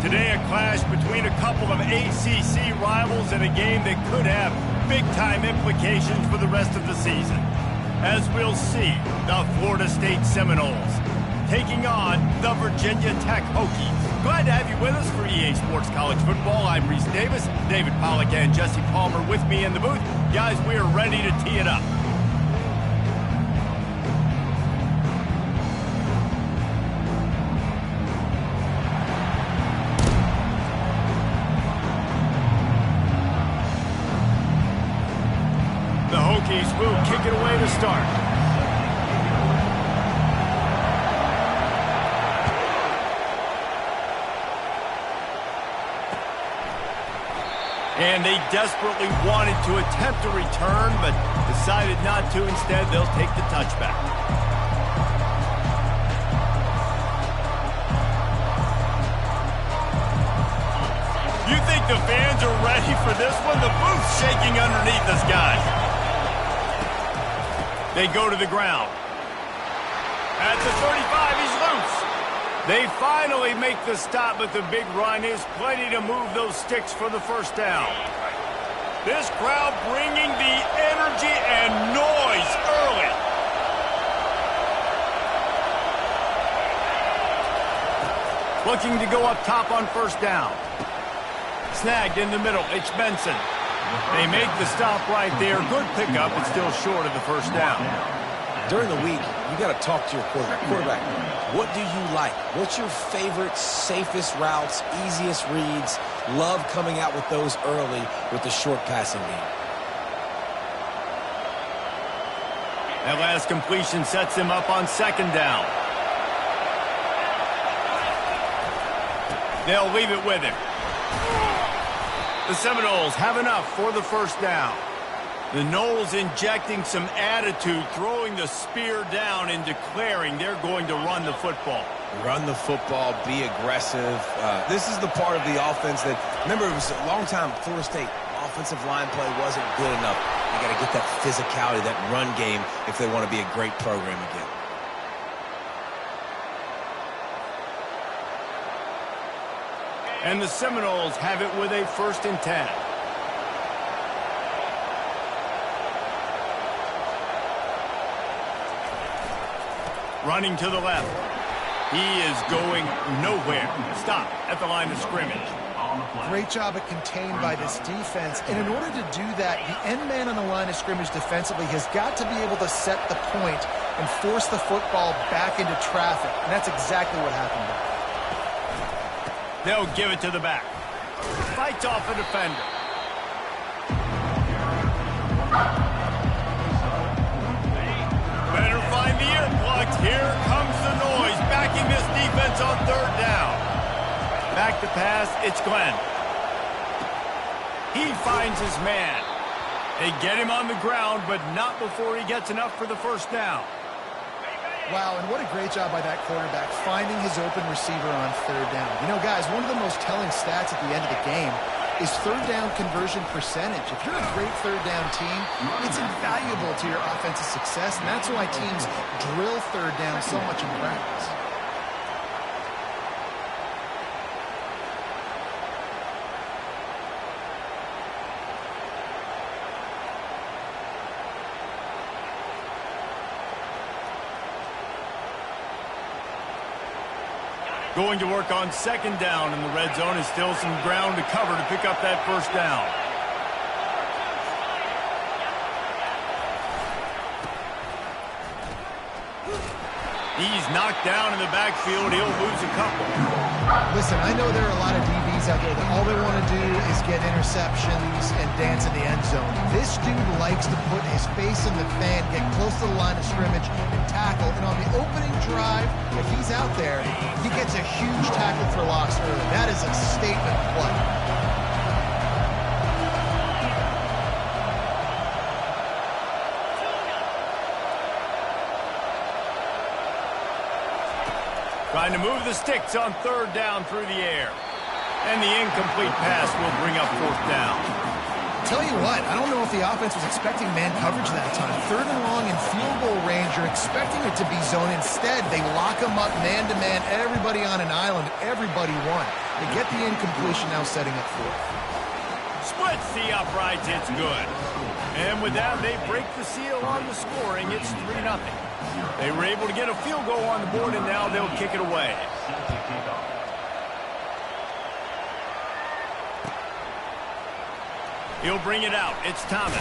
Today, a clash between a couple of ACC rivals in a game that could have big-time implications for the rest of the season. As we'll see, the Florida State Seminoles taking on the Virginia Tech Hokies. Glad to have you with us for EA Sports College Football. I'm Reese Davis, David Pollack and Jesse Palmer with me in the booth. Guys, we are ready to tee it up. The Hokies will kick it away to start. And they desperately wanted to attempt a return, but decided not to. Instead, they'll take the touchback. You think the fans are ready for this one? The booth's shaking underneath us, guys. They go to the ground. At the 35, he's loose. They finally make the stop, but the big run is plenty to move those sticks for the first down. This crowd bringing the energy and noise early. Looking to go up top on first down. Snagged in the middle, it's Benson. They make the stop right there. Good pickup, but still short of the first down. During the week, you got to talk to your quarterback. Quarterback, what do you like? What's your favorite, safest routes, easiest reads? Love coming out with those early with the short passing game. That last completion sets him up on second down. They'll leave it with him. The Seminoles have enough for the first down. The Noles injecting some attitude, throwing the spear down and declaring they're going to run the football. Run the football, be aggressive. This is the part of the offense that, remember, it was a long time, Florida State offensive line play wasn't good enough. You got to get that physicality, that run game, if they want to be a great program again. And the Seminoles have it with a 1st and 10. Running to the left. He is going nowhere. Stop at the line of scrimmage. Great job at contained by this defense. And in order to do that, the end man on the line of scrimmage defensively has got to be able to set the point and force the football back into traffic. And that's exactly what happened there. They'll give it to the back. Fights off a defender. Better find the earplugs. Here comes the noise. Backing this defense on third down. Back to pass. It's Glenn. He finds his man. They get him on the ground, but not before he gets enough for the first down. Wow, and what a great job by that quarterback, finding his open receiver on third down. You know, guys, one of the most telling stats at the end of the game is third down conversion percentage. If you're a great third down team, it's invaluable to your offensive success, and that's why teams drill third down so much in practice. Going to work on second down in the red zone. Is still some ground to cover to pick up that first down. He's knocked down in the backfield. He'll lose a couple. Listen, I know there are a lot of DBs out there that all they want to do is get interceptions and dance in the end zone. This dude likes to put his face in the fan, get close to the line of scrimmage, and tackle. And on the opening drive, if he's out there, he gets a huge tackle for loss early. That is a statement play. Trying to move the sticks on third down through the air. And the incomplete pass will bring up fourth down. Tell you what, I don't know if the offense was expecting man coverage that time. Third and long in field goal range, you're expecting it to be zone. Instead, they lock them up man-to-man, everybody on an island, everybody won. They get the incompletion, now setting up fourth. Splits the uprights, it's good. And with that, they break the seal on the scoring. It's 3-0. They were able to get a field goal on the board, and now they'll kick it away. He'll bring it out. It's Thomas.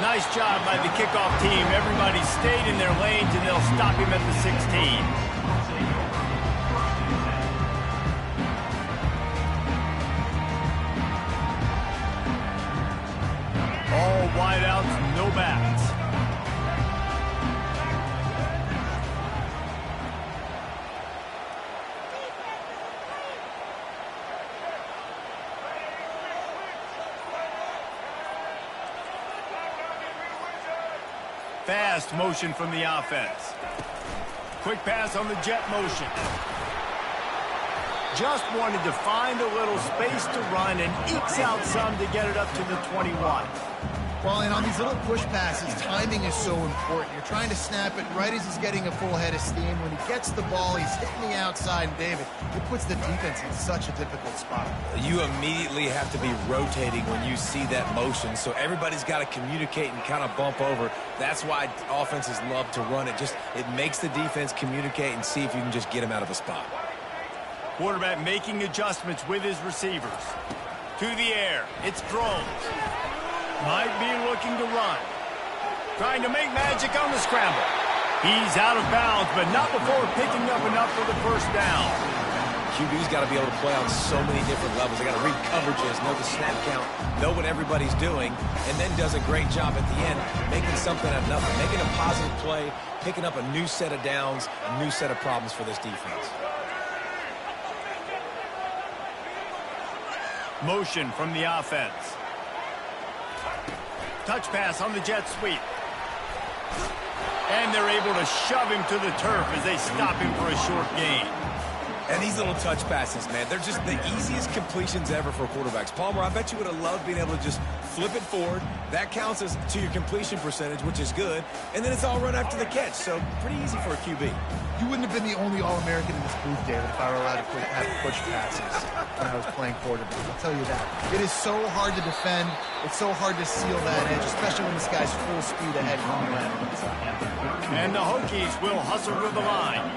Nice job by the kickoff team. Everybody stayed in their lanes, and they'll stop him at the 16. All wideouts, no backs. Fast motion from the offense. Quick pass on the jet motion. Just wanted to find a little space to run and ekes out some to get it up to the 21. Well, and on these little push passes, timing is so important. You're trying to snap it right as he's getting a full head of steam. When he gets the ball, he's hitting the outside, and David, it puts the defense in such a difficult spot. You immediately have to be rotating when you see that motion, so everybody's got to communicate and kind of bump over. That's why offenses love to run it. It makes the defense communicate and see if you can just get him out of a spot. Quarterback making adjustments with his receivers. To the air, it's throws. Might be looking to run. Trying to make magic on the scramble. He's out of bounds, but not before picking up enough for the first down. QB's got to be able to play on so many different levels. They got to read coverages, know the snap count, know what everybody's doing, and then does a great job at the end making something out of nothing, making a positive play, picking up a new set of downs, a new set of problems for this defense. Motion from the offense. Touch pass on the jet sweep. And they're able to shove him to the turf as they stop him for a short gain. And these little touch passes, man, they're just the easiest completions ever for quarterbacks. Palmer, I bet you would have loved being able to just flip it forward. That counts as to your completion percentage, which is good. And then it's all run after the catch, so pretty easy for a QB. You wouldn't have been the only All-American in this booth, David, if I were allowed to have push passes when I was playing quarterback. I'll tell you that. It is so hard to defend. It's so hard to seal that edge, especially when this guy's full speed ahead from the end. And the Hokies will hustle to the line.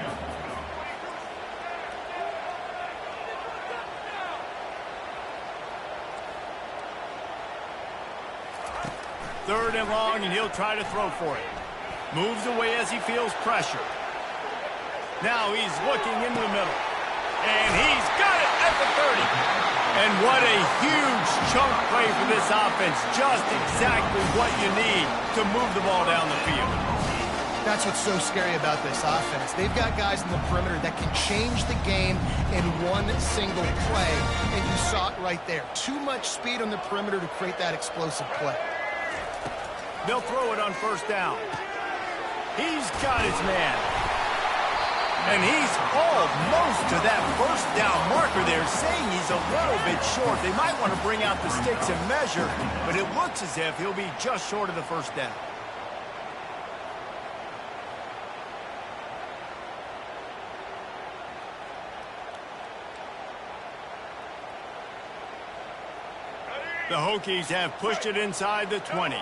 Third and long, and he'll try to throw for it. Moves away as he feels pressure. Now he's looking into the middle. And he's got it at the 30. And what a huge chunk play for this offense. Just exactly what you need to move the ball down the field. That's what's so scary about this offense. They've got guys in the perimeter that can change the game in one single play. And you saw it right there. Too much speed on the perimeter to create that explosive play. They'll throw it on first down. He's got his man. And he's almost to that first down marker there, saying he's a little bit short. They might want to bring out the sticks and measure, but it looks as if he'll be just short of the first down. The Hokies have pushed it inside the 20.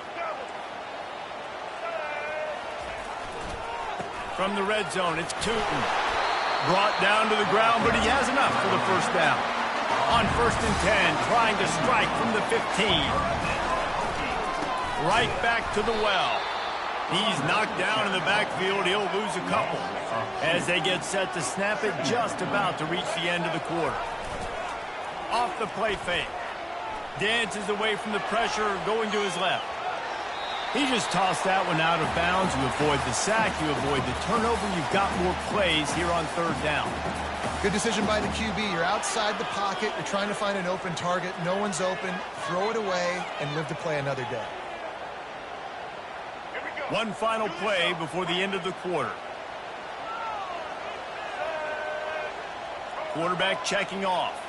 From the red zone, it's Tootin. Brought down to the ground, but he has enough for the first down. On 1st and 10, trying to strike from the 15. Right back to the well. He's knocked down in the backfield. He'll lose a couple as they get set to snap it, just about to reach the end of the quarter. Off the play fake. Dances away from the pressure, going to his left. He just tossed that one out of bounds. You avoid the sack, you avoid the turnover. You've got more plays here on third down. Good decision by the QB. You're outside the pocket. You're trying to find an open target. No one's open. Throw it away and live to play another day. One final play before the end of the quarter. Quarterback checking off.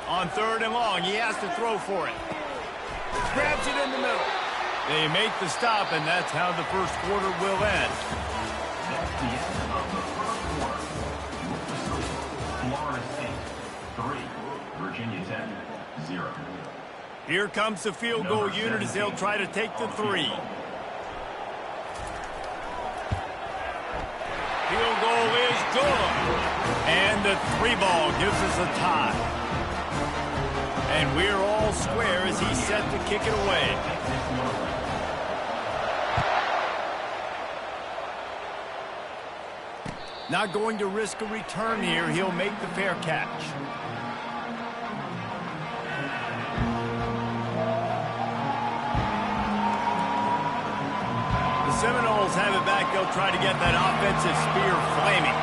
On 3rd and long, he has to throw for it. Grabs it in the middle. They make the stop, and that's how the first quarter will end. That's the end of the first quarter. Florida State 3, Virginia Tech 0. Here comes the field goal unit as they'll try to take the three. Field goal is good. And the three ball gives us a tie. And we're all square as he's set to kick it away. Not going to risk a return here. He'll make the fair catch. The Seminoles have it back. They'll try to get that offensive spear flaming.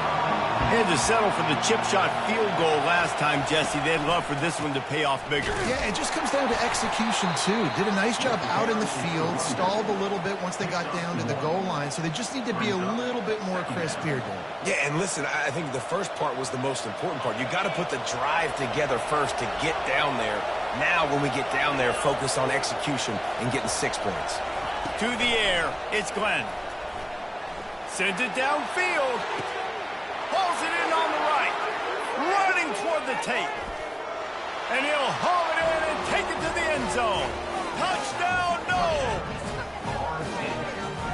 Had to settle for the chip shot field goal last time, Jesse. They'd love for this one to pay off bigger. Yeah, it just comes down to execution, too. Did a nice job out in the field, stalled a little bit once they got down to the goal line, so they just need to be a little bit more crisp here, Dan. Yeah, and listen, I think the first part was the most important part. You got to put the drive together first to get down there. Now, when we get down there, focus on execution and getting 6 points. To the air, it's Glenn. Sends it downfield. Hauls it in on the right. Running toward the tape. And he'll haul it in and take it to the end zone. Touchdown, no!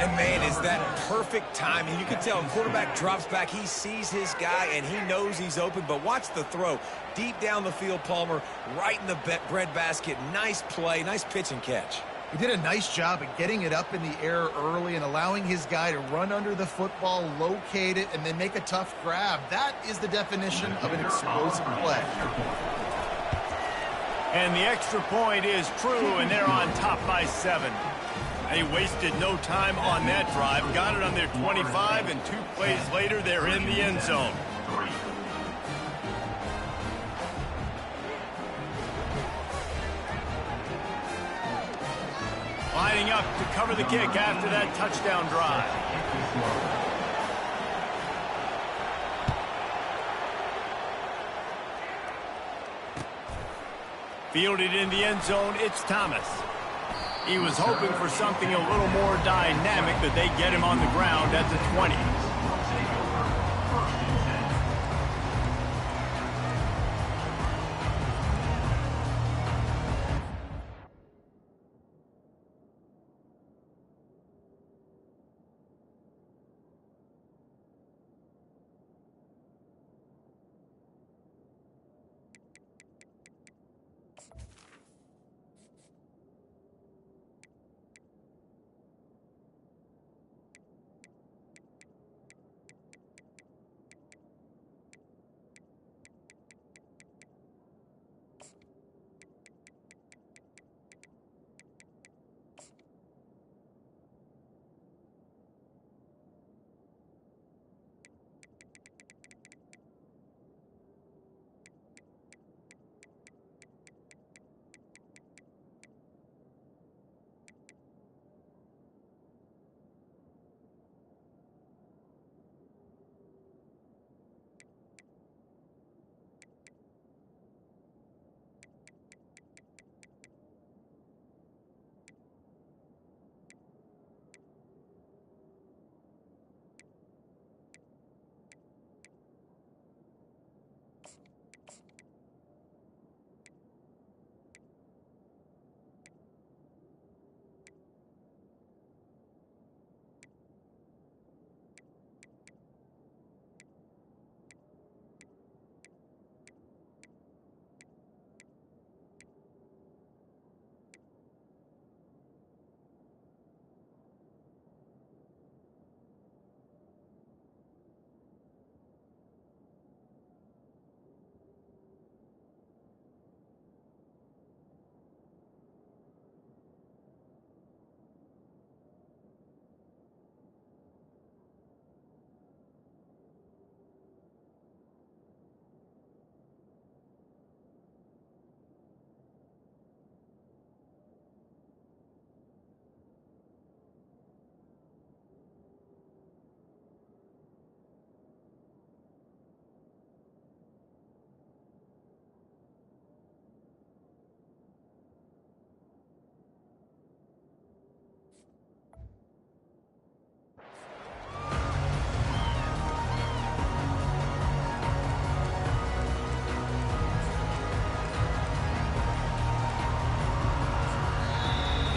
And man, is that perfect timing. You can tell quarterback drops back. He sees his guy, and he knows he's open. But watch the throw. Deep down the field, Palmer, right in the breadbasket. Nice play, nice pitch and catch. He did a nice job at getting it up in the air early and allowing his guy to run under the football, locate it, and then make a tough grab. That is the definition of an explosive play. And the extra point is true, and they're on top by 7. They wasted no time on that drive. Got it on their 25, and 2 plays later, they're in the end zone. Lining up to cover the kick after that touchdown drive. Fielded in the end zone, it's Thomas. He was hoping for something a little more dynamic, but they get him on the ground at the 20.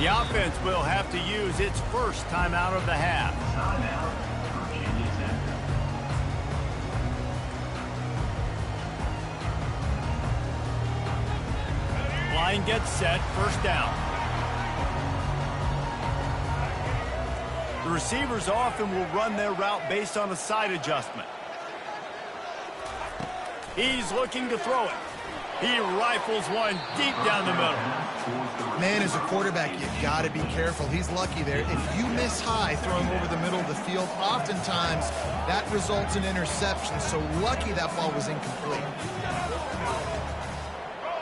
The offense will have to use its first timeout of the half. Timeout, Virginia Tech. Line gets set, first down. The receivers often will run their route based on a side adjustment. He's looking to throw it. He rifles one deep down the middle. Man, as a quarterback, you got to be careful. He's lucky there. If you miss high throwing over the middle of the field, oftentimes that results in interception. So lucky that ball was incomplete.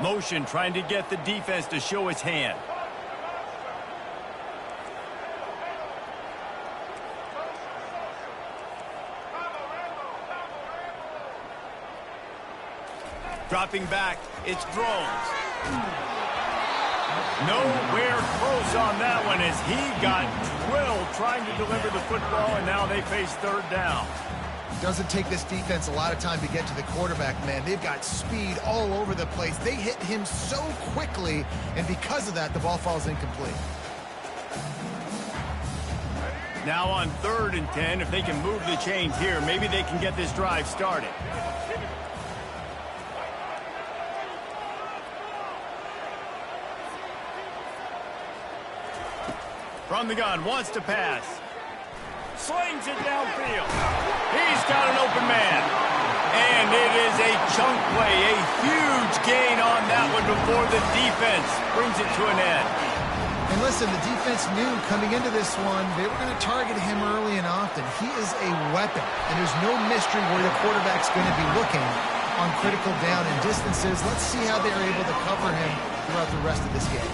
Motion trying to get the defense to show its hand. Dropping back, it's drones. Nowhere close on that one as he got drilled trying to deliver the football, and now they face third down. Doesn't take this defense a lot of time to get to the quarterback, man. They've got speed all over the place. They hit him so quickly, and because of that, the ball falls incomplete. Now on 3rd and 10, if they can move the chains here, maybe they can get this drive started. From the gun, wants to pass. Slings it downfield. He's got an open man. And it is a chunk play, a huge gain on that one before the defense brings it to an end. And listen, the defense knew coming into this one, they were going to target him early and often. He is a weapon, and there's no mystery where the quarterback's going to be looking on critical down and distances. Let's see how they're able to cover him throughout the rest of this game.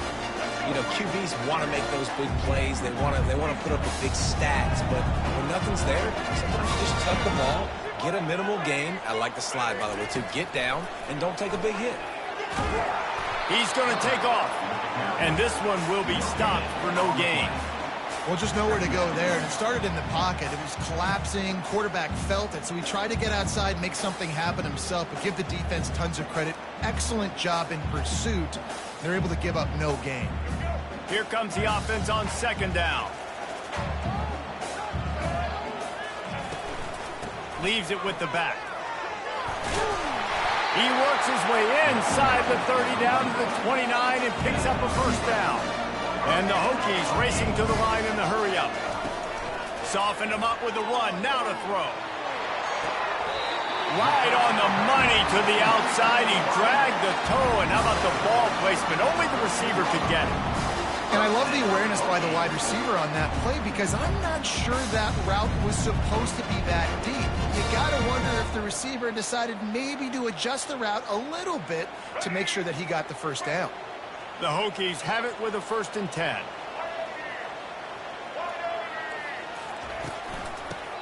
You know, QBs want to make those big plays. They want to put up the big stats, but when nothing's there, sometimes you just tuck the ball, get a minimal gain. I like the slide, by the way, too. Get down and don't take a big hit. He's going to take off, and this one will be stopped for no gain. Well, just nowhere to go there. And it started in the pocket. It was collapsing. Quarterback felt it, so he tried to get outside, make something happen himself, but give the defense tons of credit. Excellent job in pursuit. They're able to give up no gain. Here comes the offense on 2nd down. Leaves it with the back. He works his way inside the 30 down to the 29 and picks up a first down. And the Hokies racing to the line in the hurry-up. Softened him up with the run. Now to throw. Right on the money to the outside. He dragged the toe, and how about the ball placement? Only the receiver could get it. And I love the awareness by the wide receiver on that play because I'm not sure that route was supposed to be that deep. You got to wonder if the receiver decided maybe to adjust the route a little bit to make sure that he got the first down. The Hokies have it with a 1st and 10.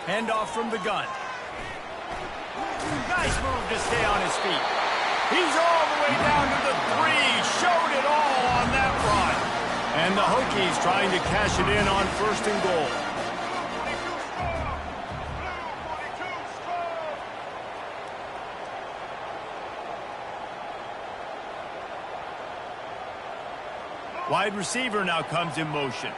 Handoff from the gun. Nice move to stay on his feet. He's all the way down to the 3. Showed it all on that run. And the Hokies trying to cash it in on 1st and goal. Wide receiver now comes in motion.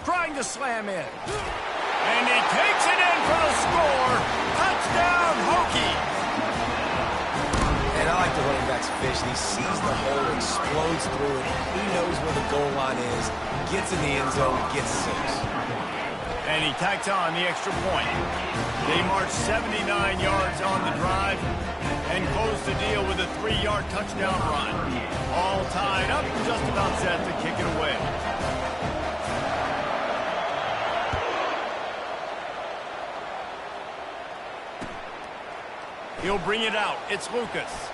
Trying to slam in. And he takes it in for the score. Touchdown, Hokies. And I like the running back's vision. He sees the hole, explodes through it. He knows where the goal line is, gets in the end zone, gets 6. And he tacks on the extra point. They march 79 yards on the drive and close the deal with a 3-yard touchdown run. All tied up, just about set to kick it away. He'll bring it out. It's Lucas.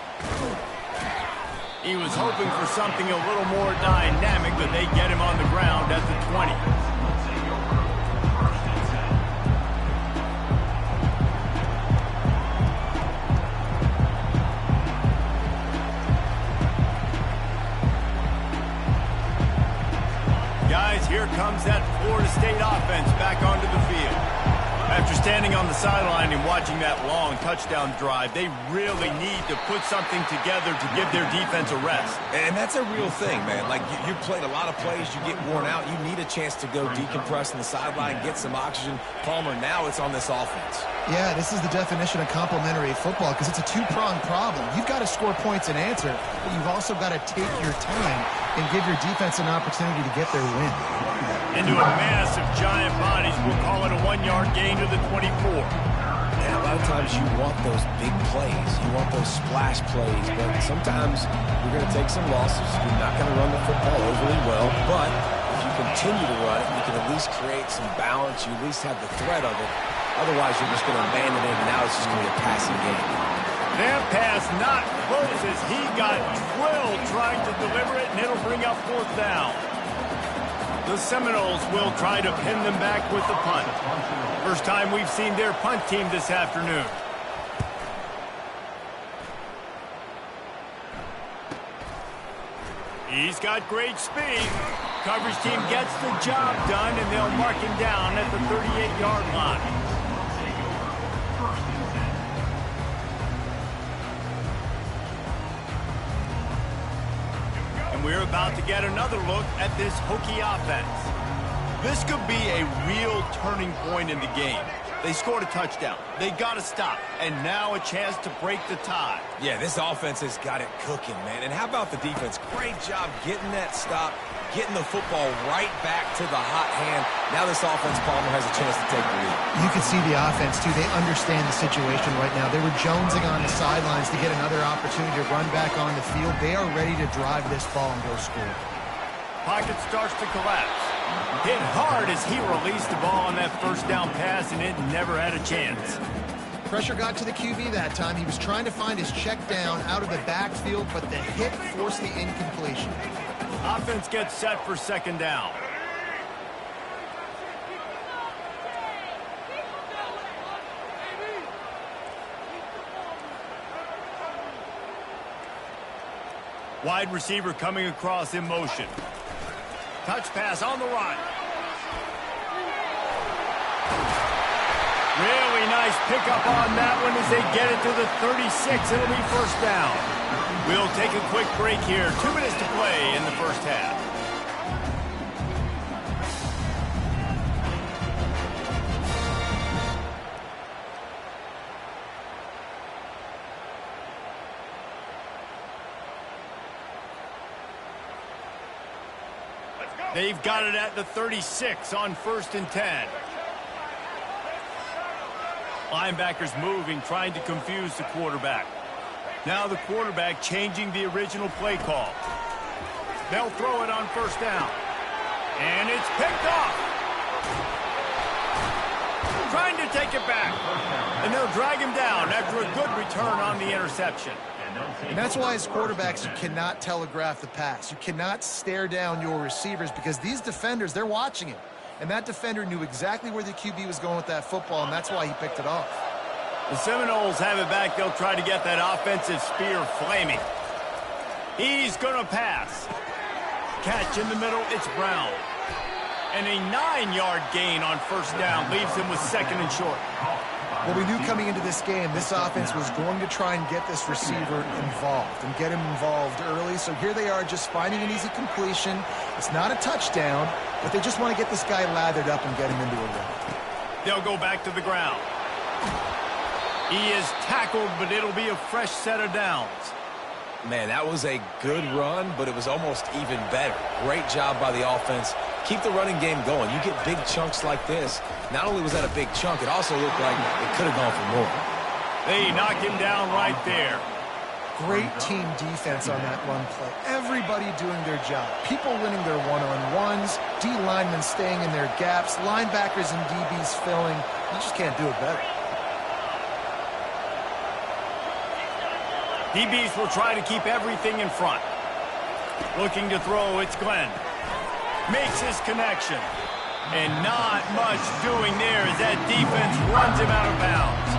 He was hoping for something a little more dynamic, but they get him on the ground at the 20. standing on the sideline and watching that long touchdown drive, they really need to put something together to give their defense a rest. And that's a real thing, man. Like, you played a lot of plays, you get worn out, you need a chance to go decompress on the sideline, get some oxygen. Palmer, now it's on this offense. Yeah, this is the definition of complementary football because it's a two-pronged problem. You've got to score points and answer, but you've also got to take your time and give your defense an opportunity to get their win. Into a mass of giant bodies, we'll call it a 1-yard gain to the 24. And a lot of times you want those big plays. You want those splash plays, but sometimes you're going to take some losses. You're not going to run the football overly well, but if you continue to run it, you can at least create some balance. You at least have the threat of it. Otherwise, you're just going to abandon it, and now it's just going to be a passing game. That pass not close as he got drilled trying to deliver it, and it'll bring up 4th down. The Seminoles will try to pin them back with the punt. First time we've seen their punt team this afternoon. He's got great speed. Coverage team gets the job done, and they'll mark him down at the 38-yard line. We're about to get another look at this Hokie offense. This could be a real turning point in the game. They scored a touchdown. They got to stop. And now a chance to break the tie. Yeah, this offense has got it cooking, man. And how about the defense? Great job getting that stop, getting the football right back to the hot hand. Now this offense, Palmer, has a chance to take the lead. You can see the offense, too. They understand the situation right now. They were jonesing on the sidelines to get another opportunity to run back on the field. They are ready to drive this ball and go score. Pocket starts to collapse. Hit hard as he released the ball on that first down pass, and it never had a chance. Pressure got to the QB that time. He was trying to find his check down out of the backfield, but the hit forced the incompletion. Offense gets set for 2nd down. Wide receiver coming across in motion. Touch pass on the run. Really nice pickup on that one as they get it to the 36. It'll be 1st down. We'll take a quick break here. 2 minutes to play in the first half. They've got it at the 36 on 1st and 10. Linebackers moving, trying to confuse the quarterback. Now the quarterback changing the original play call. They'll throw it on 1st down. And it's picked off. Trying to take it back. And they'll drag him down after a good return on the interception. And that's why as quarterbacks, you cannot telegraph the pass. You cannot stare down your receivers because these defenders, they're watching it. And that defender knew exactly where the QB was going with that football, and that's why he picked it off. The Seminoles have it back. They'll try to get that offensive spear flaming. He's going to pass. Catch in the middle, it's Brown. And a 9-yard gain on 1st down leaves him with 2nd and short. Well, we knew coming into this game, this offense was going to try and get this receiver involved and get him involved early. So here they are just finding an easy completion. It's not a touchdown, but they just want to get this guy lathered up and get him into a run. They'll go back to the ground. He is tackled, but it'll be a fresh set of downs. Man, that was a good run, but it was almost even better. Great job by the offense. Keep the running game going. You get big chunks like this. Not only was that a big chunk, it also looked like it could have gone for more. They knocked him down right there. Great team defense on that run play. Everybody doing their job. People winning their one-on-ones, D linemen staying in their gaps, linebackers and DBs filling. You just can't do it better. DBs will try to keep everything in front. Looking to throw, it's Glenn. Makes his connection. And not much doing there as that defense runs him out of bounds.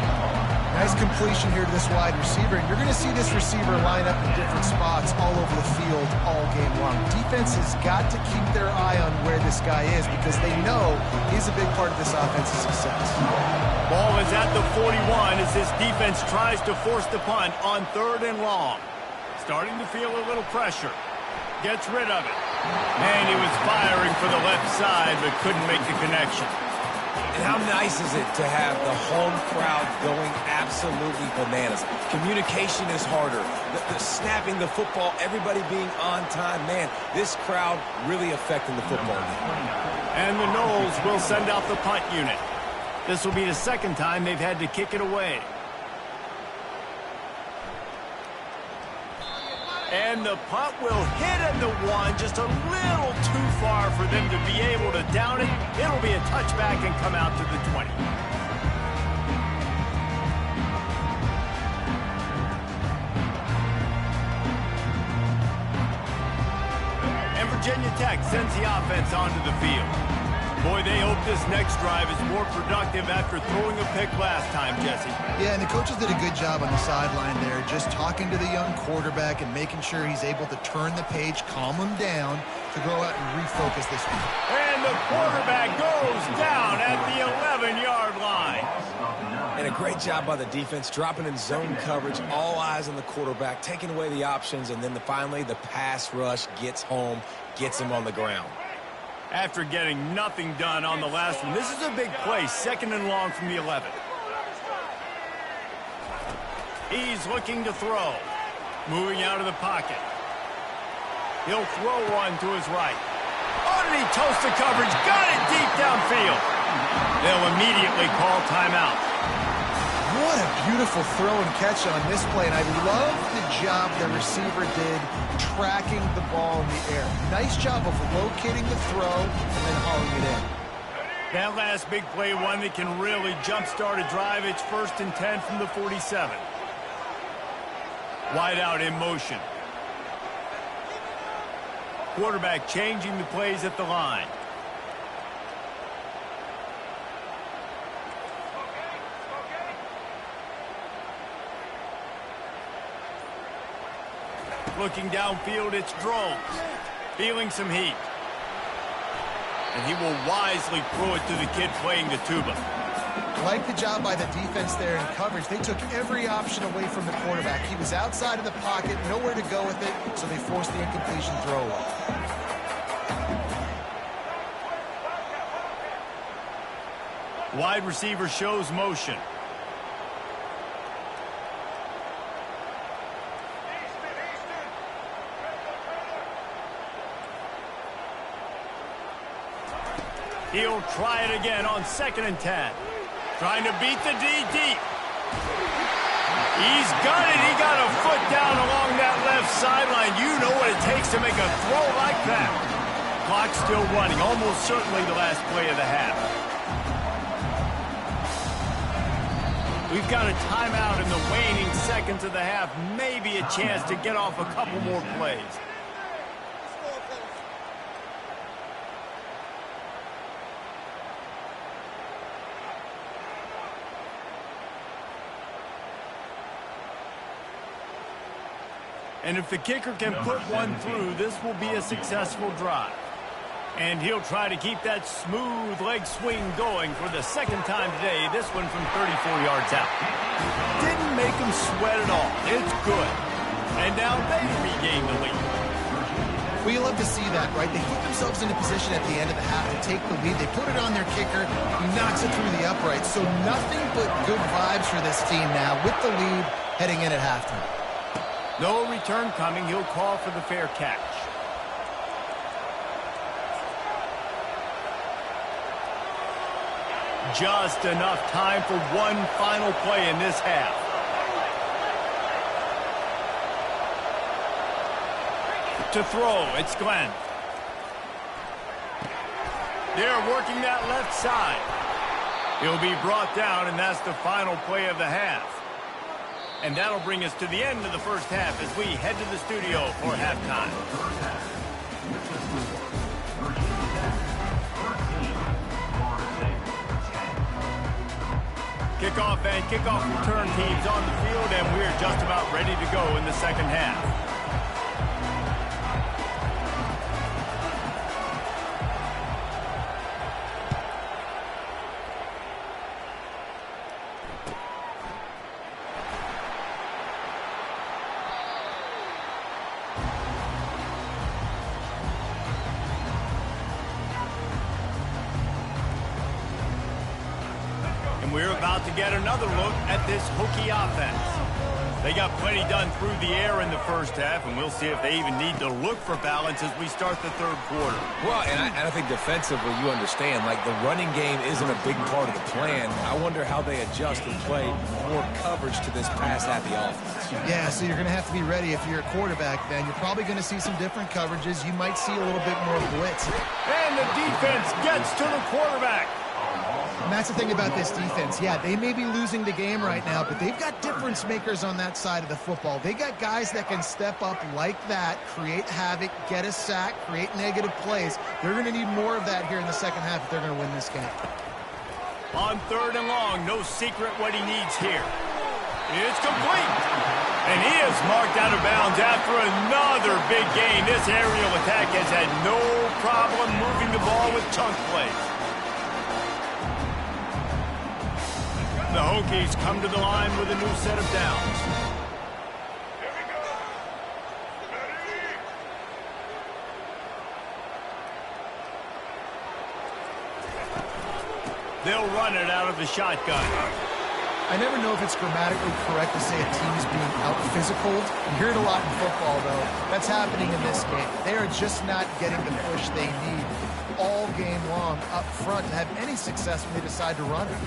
Nice completion here to this wide receiver, and you're going to see this receiver line up in different spots all over the field all game long. Defense has got to keep their eye on where this guy is because they know he's a big part of this offense's success. Ball is at the 41 as this defense tries to force the punt on 3rd and long. Starting to feel a little pressure. Gets rid of it. And he was firing for the left side but couldn't make the connection. And how nice is it to have the home crowd going absolutely bananas? Communication is harder. The snapping the football, everybody being on time. Man, this crowd really affecting the football game. And the Noles will send out the punt unit. This will be the 2nd time they've had to kick it away. And the punt will hit at the 1, just a little too far for them to be able to down it. It'll be a touchback and come out to the 20. And Virginia Tech sends the offense onto the field. Boy, they hope this next drive is more productive after throwing a pick last time, Jesse. Yeah, and the coaches did a good job on the sideline there, just talking to the young quarterback and making sure he's able to turn the page, calm him down to go out and refocus this week. And the quarterback goes down at the 11-yard line. And a great job by the defense, dropping in zone coverage, all eyes on the quarterback, taking away the options, and then finally the pass rush gets home, gets him on the ground. After getting nothing done on the last one, this is a big play, 2nd and long from the 11. He's looking to throw. Moving out of the pocket. He'll throw one to his right. Underneath toasted coverage, got it deep downfield. They'll immediately call timeout. What a beautiful throw and catch on this play, and I love the job the receiver did tracking the ball in the air. Nice job of locating the throw and then hauling it in. That last big play, one that can really jumpstart a drive. It's 1st and 10 from the 47. Wide out in motion. Quarterback changing the plays at the line. Looking downfield, it's Drones. Feeling some heat. And he will wisely throw it to the kid playing the tuba. Like the job by the defense there in coverage. They took every option away from the quarterback. He was outside of the pocket, nowhere to go with it, so they forced the incompletion throw away. Wide receiver shows motion. He'll try it again on 2nd and 10. Trying to beat the D deep. He's got it. He got a foot down along that left sideline. You know what it takes to make a throw like that. Clock still running. Almost certainly the last play of the half. We've got a timeout in the waning seconds of the half. Maybe a chance to get off a couple more plays. And if the kicker can put one through, this will be a successful drive. And he'll try to keep that smooth leg swing going for the 2nd time today, this one from 34 yards out. Didn't make him sweat at all. It's good. And now they regain the lead. Well, you love to see that, right? They put themselves in a position at the end of the half to take the lead. They put it on their kicker. He knocks it through the uprights. So nothing but good vibes for this team now with the lead heading in at halftime. No return coming. He'll call for the fair catch. Just enough time for one final play in this half. To throw, it's Glenn. They're working that left side. He'll be brought down, and that's the final play of the half. And that'll bring us to the end of the first half as we head to the studio for halftime. Kickoff and kickoff return teams on the field, and we're just about ready to go in the second half. We're about to get another look at this Hokie offense. They got plenty done through the air in the first half, and we'll see if they even need to look for balance as we start the third quarter. Well, and I think defensively, you understand, like the running game isn't a big part of the plan. I wonder how they adjust and play more coverage to this pass-happy offense. Yeah, so you're going to have to be ready if you're a quarterback, then. You're probably going to see some different coverages. You might see a little bit more blitz. And the defense gets to the quarterback. And that's the thing about this defense. Yeah, they may be losing the game right now, but they've got difference makers on that side of the football. They got guys that can step up like that, create havoc, get a sack, create negative plays. They're going to need more of that here in the second half if they're going to win this game. On third and long, no secret what he needs here. It's complete. And he is marked out of bounds after another big gain. This aerial attack has had no problem moving the ball with chunk plays. The Hokies come to the line with a new set of downs. They'll run it out of the shotgun. I never know if it's grammatically correct to say a team is being out-physicaled. You hear it a lot in football, though. That's happening in this game. They are just not getting the push they need all game long up front to have any success when they decide to run it.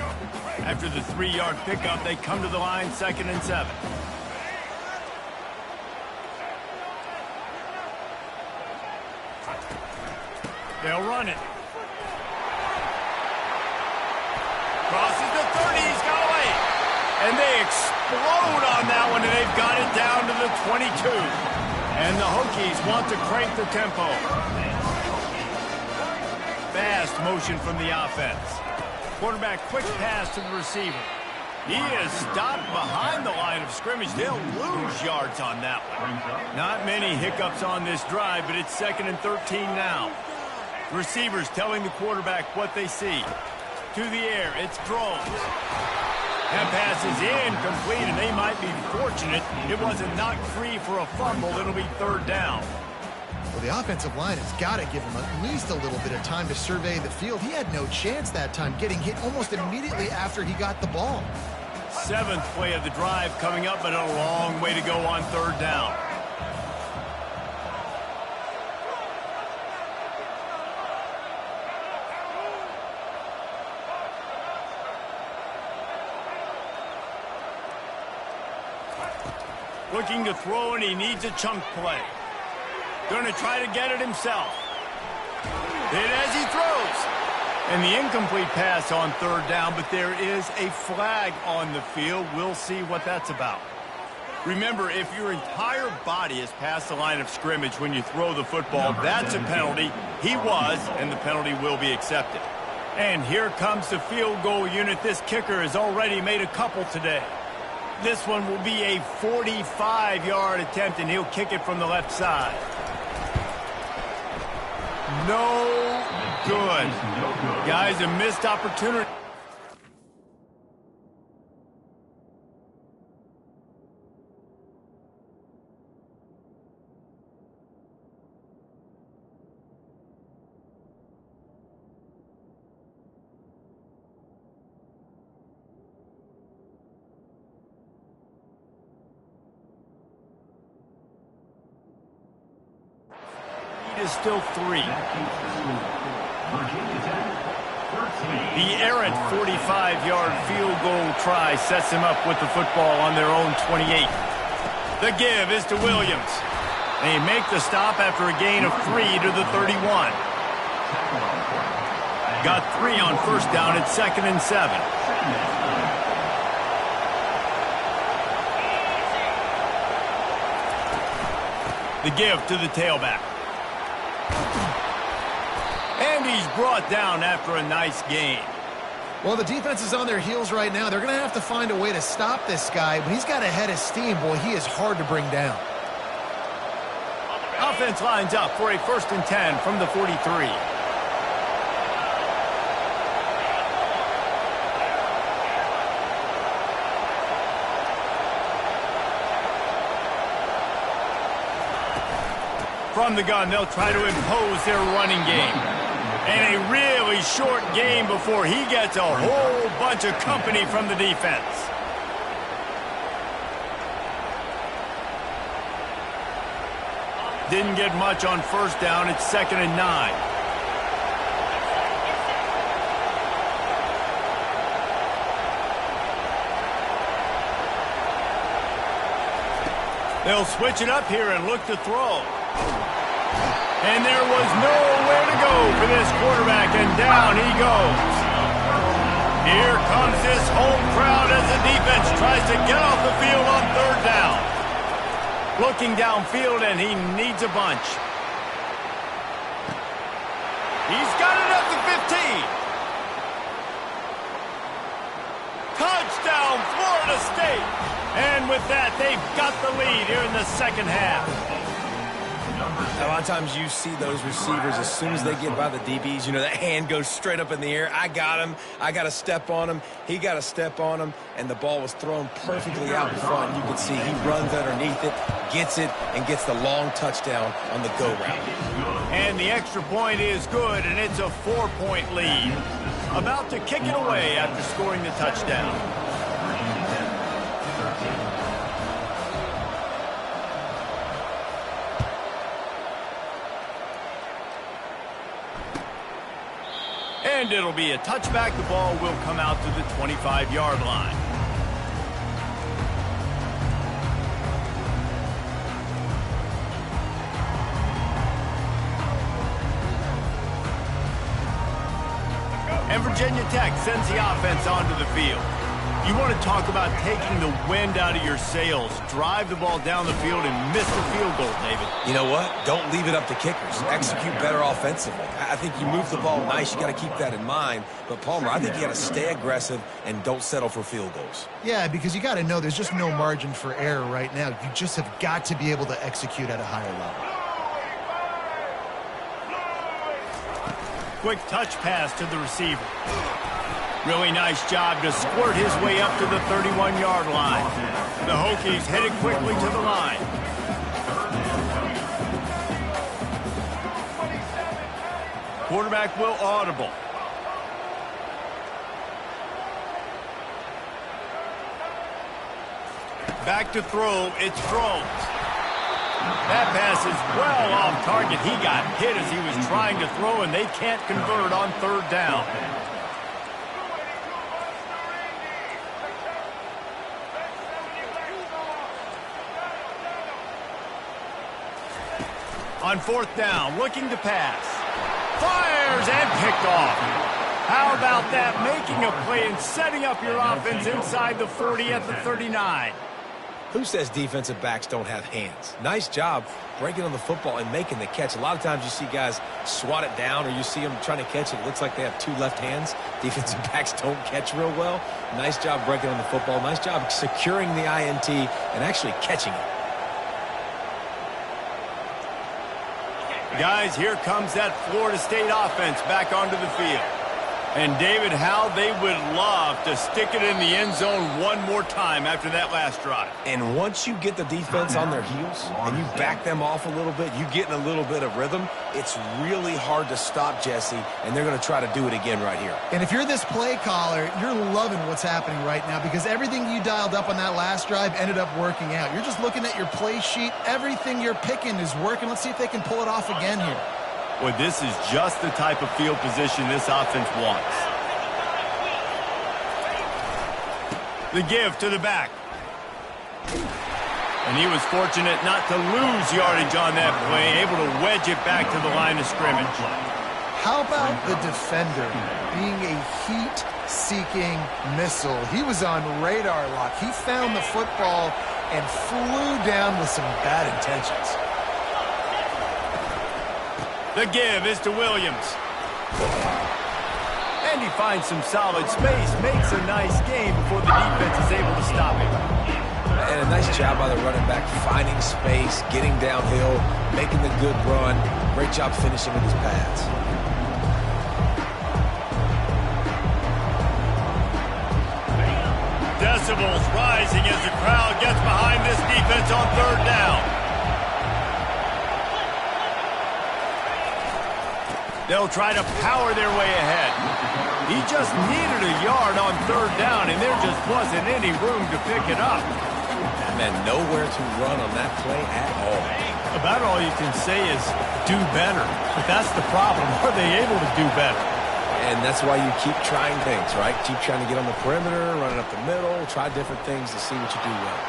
After the 3-yard pickup, they come to the line 2nd and 7. They'll run it. Crosses the 30, he's got away. And they explode on that one, and they've got it down to the 22. And the Hokies want to crank the tempo. Fast motion from the offense. Quarterback quick pass to the receiver. He is stopped behind the line of scrimmage. They'll lose yards on that one. Not many hiccups on this drive, but it's 2nd and 13 now. Receivers telling the quarterback what they see. To the air, it's Drones. That pass is incomplete, and they might be fortunate it wasn't knocked free for a fumble. It'll be 3rd down. Well, the offensive line has got to give him at least a little bit of time to survey the field. He had no chance that time, getting hit almost immediately after he got the ball. 7th play of the drive coming up, but a long way to go on 3rd down. Looking to throw, and he needs a chunk play. Going to try to get it himself. Hit as he throws. And the incomplete pass on 3rd down, but there is a flag on the field. We'll see what that's about. Remember, if your entire body is past the line of scrimmage when you throw the football, that's a penalty. He was, and the penalty will be accepted. And here comes the field goal unit. This kicker has already made a couple today. This one will be a 45-yard attempt, and he'll kick it from the left side. No good. Guys, a missed opportunity. Is still 3. The errant 45-yard field goal try sets them up with the football on their own 28. The give is to Williams. They make the stop after a gain of 3 to the 31. Got 3 on 1st down at 2nd and 7. The give to the tailback. And he's brought down after a nice gain. Well, the defense is on their heels right now. They're going to have to find a way to stop this guy. When he's got a head of steam, boy, he is hard to bring down. Offense lines up for a 1st and 10 from the 43. From the gun, they'll try to impose their running game. And a really short game before he gets a whole bunch of company from the defense. Didn't get much on 1st down. It's 2nd and 9. They'll switch it up here and look to throw. And there was nowhere to go for this quarterback, and down he goes. Here comes this home crowd as the defense tries to get off the field on 3rd down. Looking downfield, and he needs a bunch. He's got it at the 15. Touchdown, Florida State. And with that, they've got the lead here in the 2nd half. A lot of times you see those receivers, as soon as they get by the DBs, you know, that hand goes straight up in the air. I got him. I got to step on him. He got to step on him. And the ball was thrown perfectly out in front. You can see he runs underneath it, gets it, and gets the long touchdown on the go route. And the extra point is good, and it's a 4-point lead. About to kick it away after scoring the touchdown. And it'll be a touchback. The ball will come out to the 25-yard line. And Virginia Tech sends the offense onto the field. You want to talk about taking the wind out of your sails. Drive the ball down the field and miss the field goal, David. You know what? Don't leave it up to kickers. Execute better offensively. I think you move the ball nice. You got to keep that in mind. But, Palmer, I think you got to stay aggressive and don't settle for field goals. Yeah, because you got to know there's just no margin for error right now. You just have got to be able to execute at a higher level. Quick touch pass to the receiver. Really nice job to squirt his way up to the 31-yard line. The Hokies headed quickly to the line. Quarterback will audible. Back to throw. It's thrown. That pass is well off target. He got hit as he was trying to throw, and they can't convert on 3rd down. On 4th down, looking to pass. Fires and picked off. How about that? Making a play and setting up your offense inside the 40 at the 39. Who says defensive backs don't have hands? Nice job breaking on the football and making the catch. A lot of times you see guys swat it down, or you see them trying to catch it. It looks like they have 2 left hands. Defensive backs don't catch real well. Nice job breaking on the football. Nice job securing the INT and actually catching it. Guys, here comes that Florida State offense back onto the field. And, David, how they would love to stick it in the end zone one more time after that last drive. And once you get the defense on their heels and you back them off a little bit, you get in a little bit of rhythm, it's really hard to stop Jesse, and they're going to try to do it again right here. And if you're this play caller, you're loving what's happening right now because everything you dialed up on that last drive ended up working out. You're just looking at your play sheet. Everything you're picking is working. Let's see if they can pull it off again here. Well, this is just the type of field position this offense wants. The give to the back. And he was fortunate not to lose yardage on that play, able to wedge it back to the line of scrimmage. How about the defender being a heat-seeking missile? He was on radar lock. He found the football and flew down with some bad intentions. The give is to Williams. And he finds some solid space, makes a nice game before the defense is able to stop him. And a nice job by the running back, finding space, getting downhill, making the good run. Great job finishing with his pads. Decibels rising as the crowd gets behind this defense on third down. They'll try to power their way ahead. He just needed a yard on third down, and there just wasn't any room to pick it up. Man, nowhere to run on that play at all. About all you can say is do better. But that's the problem. Are they able to do better? And that's why you keep trying things, right? Keep trying to get on the perimeter, running up the middle, try different things to see what you do well.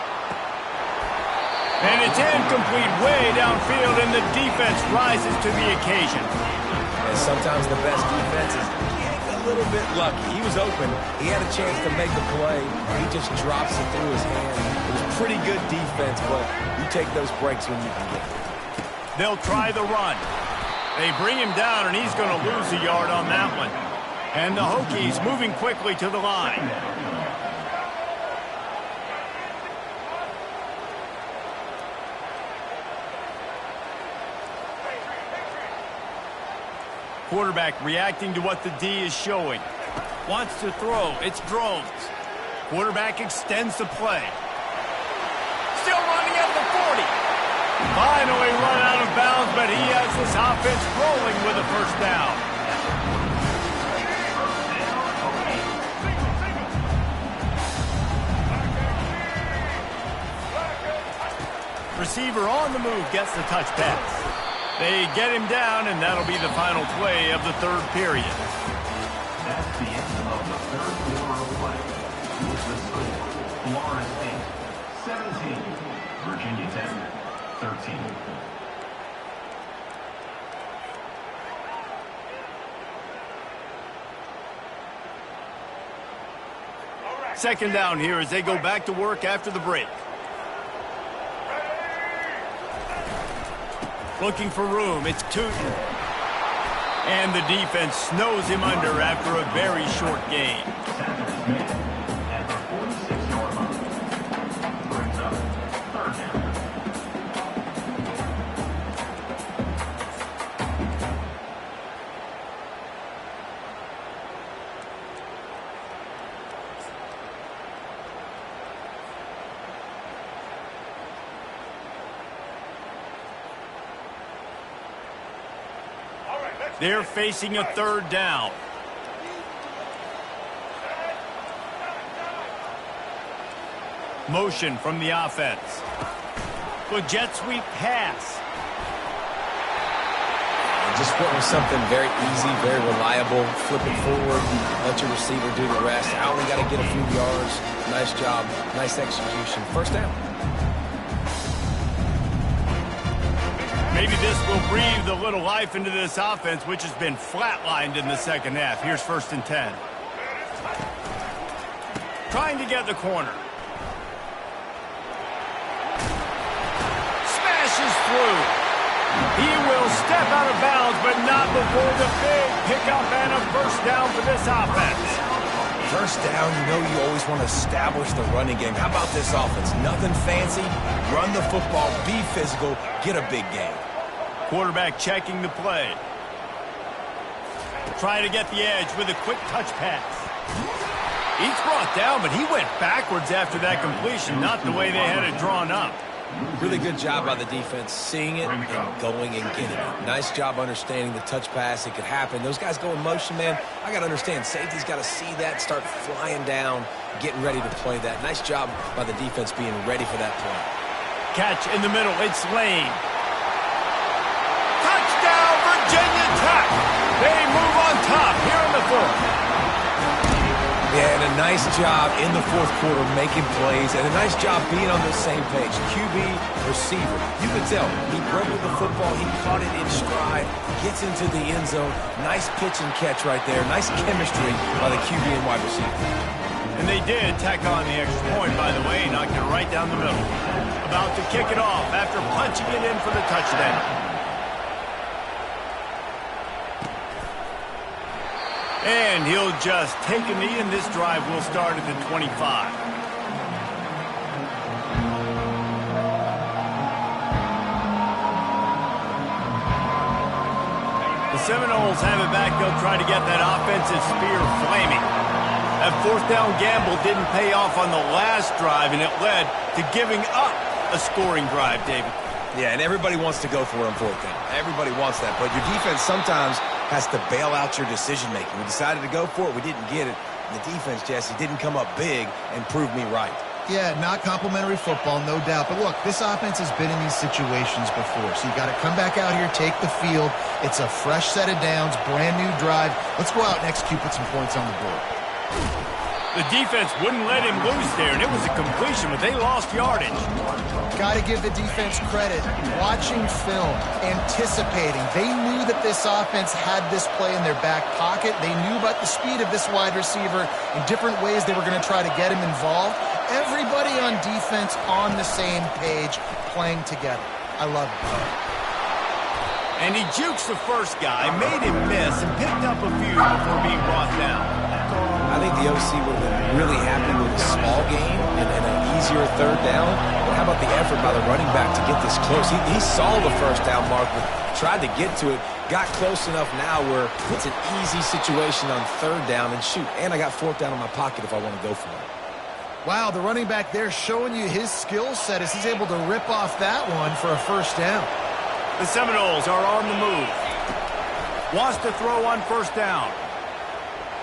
And it's incomplete way downfield, and the defense rises to the occasion. And sometimes the best defense is a little bit lucky. He was open. He had a chance to make the play. He just drops it through his hand. It was pretty good defense, but you take those breaks when you can get them. They'll try the run. They bring him down, and he's going to lose a yard on that one. And the Hokies moving quickly to the line. Quarterback reacting to what the D is showing. Wants to throw. It's Drones. Quarterback extends the play. Still running at the 40. Finally run out of bounds, but he has this offense rolling with a first down. Receiver on the move gets the touch pass. They get him down, and that'll be the final play of the third period. That's the end of the third quarter of play. With the score, Florida State 17, Virginia Tech 13. Second down here as they go back to work after the break. Looking for room. It's Tootin. And the defense snows him under after a very short gain. At the 46-yard line. Brings up third down. They're facing a third down. Motion from the offense. Good jet sweep pass. Just went with something very easy, very reliable. Flip it forward, let your receiver do the rest. I only got to get a few yards. Nice job, nice execution. First down. Maybe this will breathe a little life into this offense, which has been flatlined in the second half. Here's 1st and 10. Trying to get the corner. Smashes through. He will step out of bounds, but not before the big pickup and a first down for this offense. First down, you know you always want to establish the running game. How about this offense? Nothing fancy. Run the football, be physical, get a big game. Quarterback checking the play. Trying to get the edge with a quick touch pass. He's brought down, but he went backwards after that completion, not the way they had it drawn up. Really good job by the defense, seeing it and going and getting it. Nice job understanding the touch pass. It could happen. Those guys go in motion, man. I got to understand, safety's got to see that, start flying down, getting ready to play that. Nice job by the defense being ready for that play. Catch in the middle. It's Lane. Touchdown, Virginia Tech. They move on top here in the fourth. Yeah, and a nice job in the fourth quarter making plays, and a nice job being on the same page. QB, receiver. You could tell he broke with the football. He caught it in stride, gets into the end zone. Nice pitch and catch right there. Nice chemistry by the QB and wide receiver. And they did tack on the extra point, by the way, knocked it right down the middle. About to kick it off after punching it in for the touchdown. And he'll just take a knee, and this drive will start at the 25. The Seminoles have it back. They'll try to get that offensive spear flaming. That fourth down gamble didn't pay off on the last drive, and it led to giving up a scoring drive, David. Yeah, and everybody wants to go for it on fourth down. Everybody wants that, but your defense sometimes has to bail out your decision-making. We decided to go for it. We didn't get it. And the defense, Jesse, didn't come up big and prove me right. Yeah, not complimentary football, no doubt. But look, this offense has been in these situations before. So you got to come back out here, take the field. It's a fresh set of downs, brand new drive. Let's go out and execute, put some points on the board. The defense wouldn't let him loose there, and it was a completion, but they lost yardage. Got to give the defense credit. Watching film, anticipating. They knew that this offense had this play in their back pocket. They knew about the speed of this wide receiver in different ways they were going to try to get him involved. Everybody on defense on the same page, playing together. I love it. And he jukes the first guy, made him miss, and picked up a few before being brought down. I think the OC would have been really happy with a small gain and an easier third down. But how about the effort by the running back to get this close? He saw the first down mark, but tried to get to it, got close enough now where it's an easy situation on third down and shoot. And I got fourth down in my pocket if I want to go for it. Wow, the running back there showing you his skill set as he's able to rip off that one for a first down. The Seminoles are on the move. Wants to throw on first down.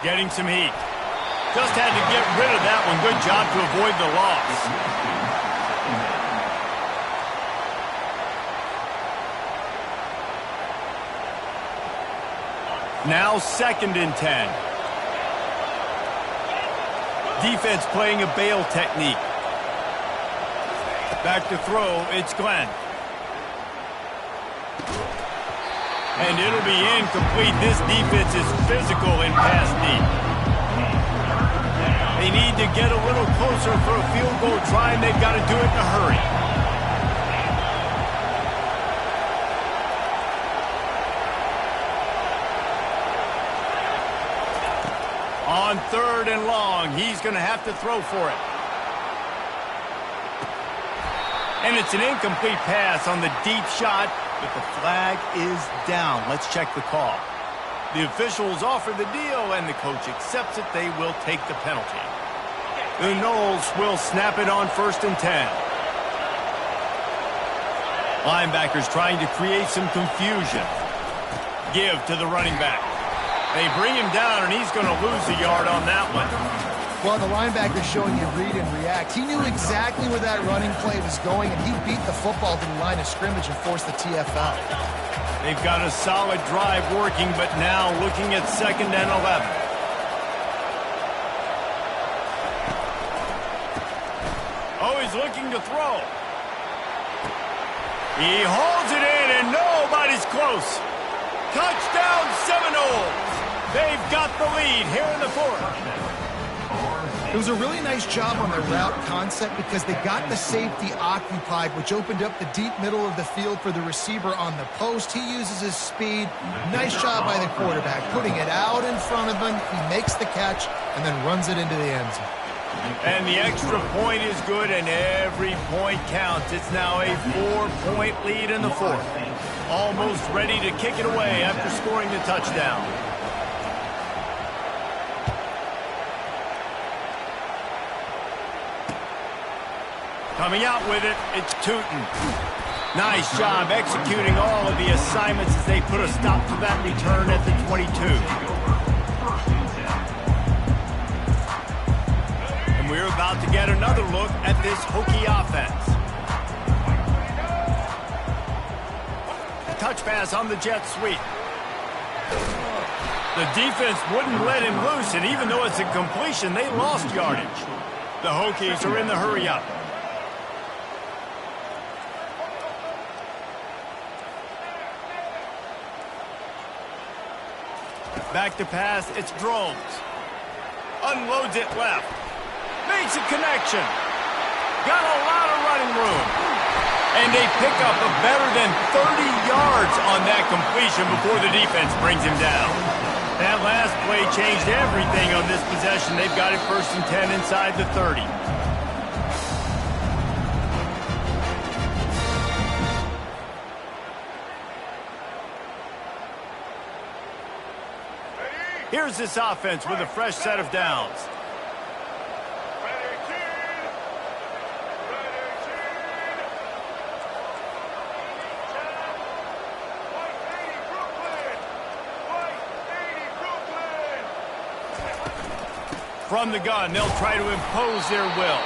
Getting some heat. Just had to get rid of that one. Good job to avoid the loss. Now 2nd and 10. Defense playing a bail technique. Back to throw, it's Glenn. And it'll be incomplete. This defense is physical in pass deep. They need to get a little closer for a field goal try, and they've got to do it in a hurry. On 3rd and long, he's going to have to throw for it. And it's an incomplete pass on the deep shot, but the flag is down. Let's check the call. The officials offer the deal, and the coach accepts it. They will take the penalty. The Noles will snap it on 1st and 10. Linebackers trying to create some confusion. Give to the running back. They bring him down, and he's going to lose a yard on that one. Well, the linebacker's showing you read and react. He knew exactly where that running play was going, and he beat the football to the line of scrimmage and forced the TFL. They've got a solid drive working, but now looking at 2nd and 11. Oh, he's looking to throw. He hauls it in, and nobody's close. Touchdown, Seminoles. They've got the lead here in the 4th. It was a really nice job on the route concept because they got the safety occupied, which opened up the deep middle of the field for the receiver on the post. He uses his speed. Nice job by the quarterback, putting it out in front of him. He makes the catch and then runs it into the end zone. And the extra point is good, and every point counts. It's now a 4-point lead in the 4th. Almost ready to kick it away after scoring the touchdown. Coming out with it, it's Tootin. Nice job executing all of the assignments as they put a stop to that return at the 22. And we're about to get another look at this Hokie offense. Touch pass on the jet sweep. The defense wouldn't let him loose, and even though it's a completion, they lost yardage. The Hokies are in the hurry-up. Back to pass, it's Drones. Unloads it left. Makes a connection. Got a lot of running room. And they pick up a better than 30 yards on that completion before the defense brings him down. That last play changed everything on this possession. They've got it 1st and 10 inside the 30. Here's this offense with a fresh set of downs. From the gun, they'll try to impose their will.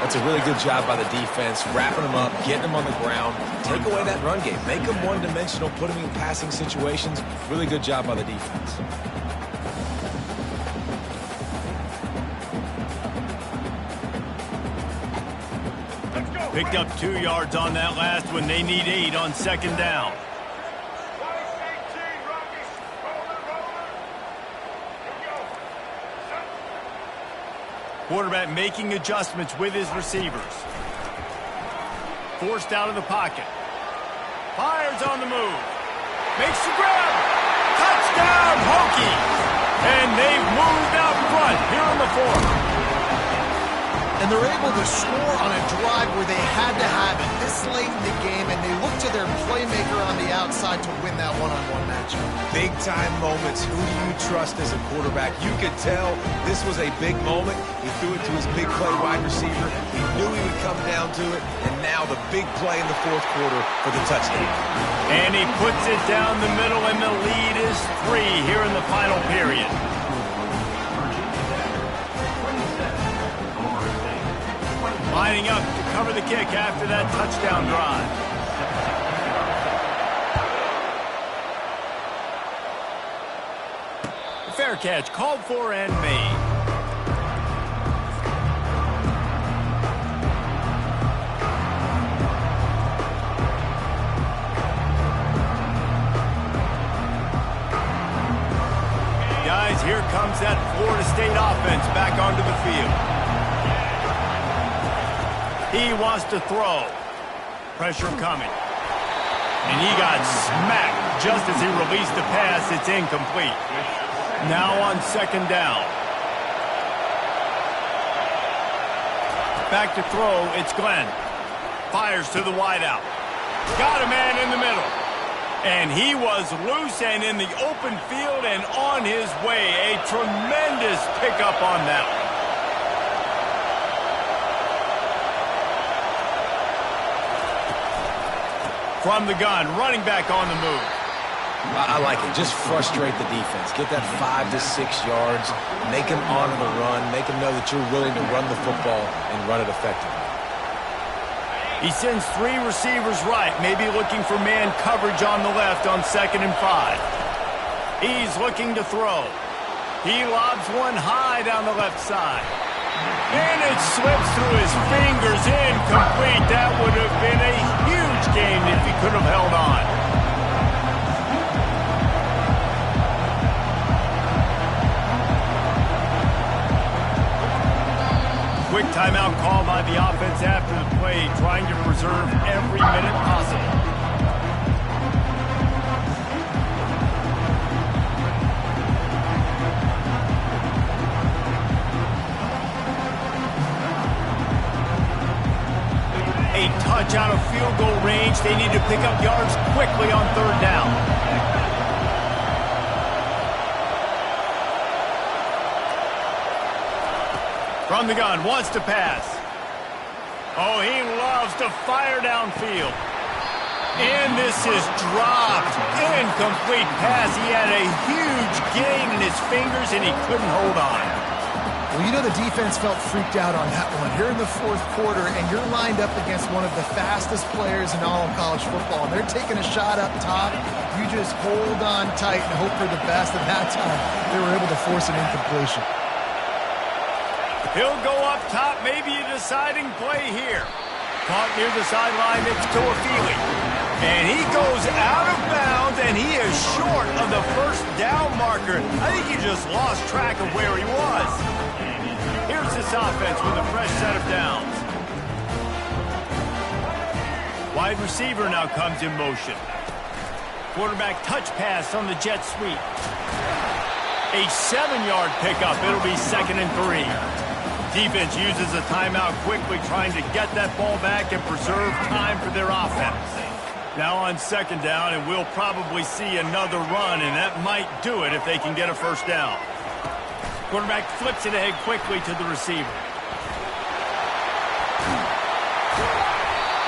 That's a really good job by the defense, wrapping them up, getting them on the ground. Take away that run game. Make them one-dimensional, put them in passing situations. Really good job by the defense. Picked up 2 yards on that last one. They need 8 on 2nd down. Quarterback making adjustments with his receivers. Forced out of the pocket. Fires on the move. Makes the grab. Touchdown, Hokies! And they've moved out front here in the 4th. And they're able to score on a drive where they had to have it this late in the game, and they look to their playmaker on the outside to win that one-on-one matchup. Big-time moments. Who do you trust as a quarterback? You could tell this was a big moment. He threw it to his big play wide receiver. He knew he would come down to it, and now the big play in the 4th quarter for the touchdown. And he puts it down the middle, and the lead is 3 here in the final period. Lining up to cover the kick after that touchdown drive. Fair catch called for and made. Guys, here comes that Florida State offense back onto the field. He wants to throw. Pressure coming. And he got smacked just as he released the pass. It's incomplete. Now on 2nd down. Back to throw. It's Glenn. Fires to the wideout. Got a man in the middle. And he was loose and in the open field and on his way. A tremendous pickup on that one. From the gun, running back on the move. I like it. Just frustrate the defense. Get that 5 to 6 yards. Make them honor the run. Make them know that you're willing to run the football and run it effectively. He sends 3 receivers right, maybe looking for man coverage on the left on 2nd and 5. He's looking to throw. He lobs one high down the left side. And it slips through his fingers, incomplete. That would have been a huge game if he could have held on. Quick timeout call by the offense after the play, trying to preserve every minute possible. A touch out of field goal range. They need to pick up yards quickly on 3rd down. From the gun, wants to pass. Oh, he loves to fire downfield. And this is dropped. Incomplete pass. He had a huge gain in his fingers, and he couldn't hold on. Well, you know the defense felt freaked out on that one. You're in the 4th quarter, and you're lined up against one of the fastest players in all of college football. And they're taking a shot up top. You just hold on tight and hope for the best. And that time, they were able to force an incompletion. He'll go up top, maybe a deciding play here. Caught near the sideline, it's Jpppiii. And he goes out of bounds, and he is short of the 1st down marker. I think he just lost track of where he was. Here's this offense with a fresh set of downs. Wide receiver now comes in motion. Quarterback touch pass on the jet sweep. A 7-yard pickup. It'll be 2nd and 3. Defense uses a timeout quickly, trying to get that ball back and preserve time for their offense. Now on 2nd down, and we'll probably see another run, and that might do it if they can get a first down. Quarterback flips it ahead quickly to the receiver.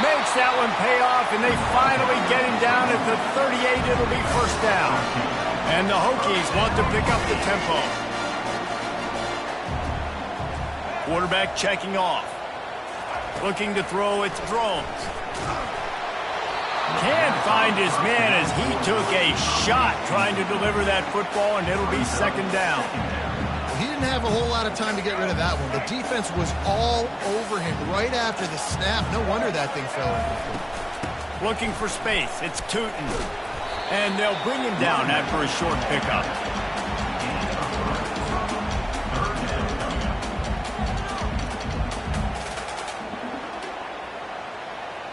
Makes that one pay off, and they finally get him down at the 38. It'll be first down. And the Hokies want to pick up the tempo. Quarterback checking off. Looking to throw, it's Drones. Can't find his man as he took a shot trying to deliver that football, and it'll be 2nd down. He didn't have a whole lot of time to get rid of that one. The defense was all over him right after the snap. No wonder that thing fell in. Looking for space, it's Tootin. And they'll bring him down after a short pickup.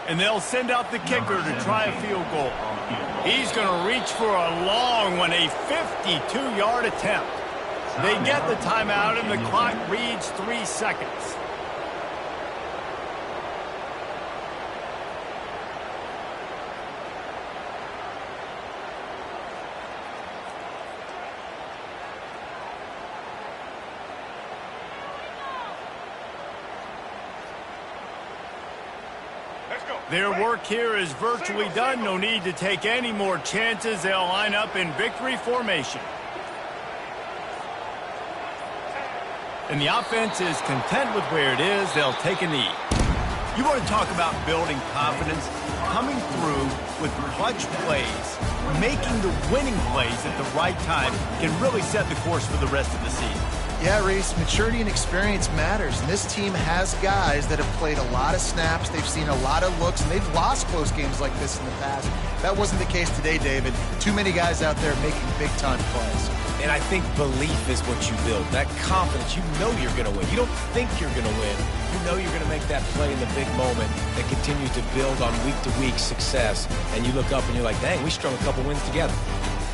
And they'll send out the kicker to try a field goal. He's going to reach for a long one, a 52-yard attempt. They get the timeout, and the clock reads 3 seconds. Their work here is virtually done. No need to take any more chances. They'll line up in victory formation. And the offense is content with where it is. They'll take a knee. You want to talk about building confidence? Coming through with clutch plays, making the winning plays at the right time can really set the course for the rest of the season. Yeah, Reese, maturity and experience matters, and this team has guys that have played a lot of snaps, they've seen a lot of looks, and they've lost close games like this in the past. That wasn't the case today, David. Too many guys out there making big-time plays. And I think belief is what you build, that confidence. You know you're going to win. You don't think you're going to win. You know you're going to make that play in the big moment that continues to build on week-to-week success. And you look up and you're like, dang, we strung a couple wins together.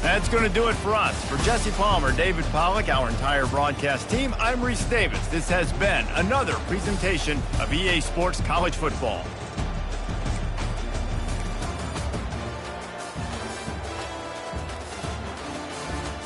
That's going to do it for us. For Jesse Palmer, David Pollack, our entire broadcast team, I'm Reese Davis. This has been another presentation of EA Sports College Football.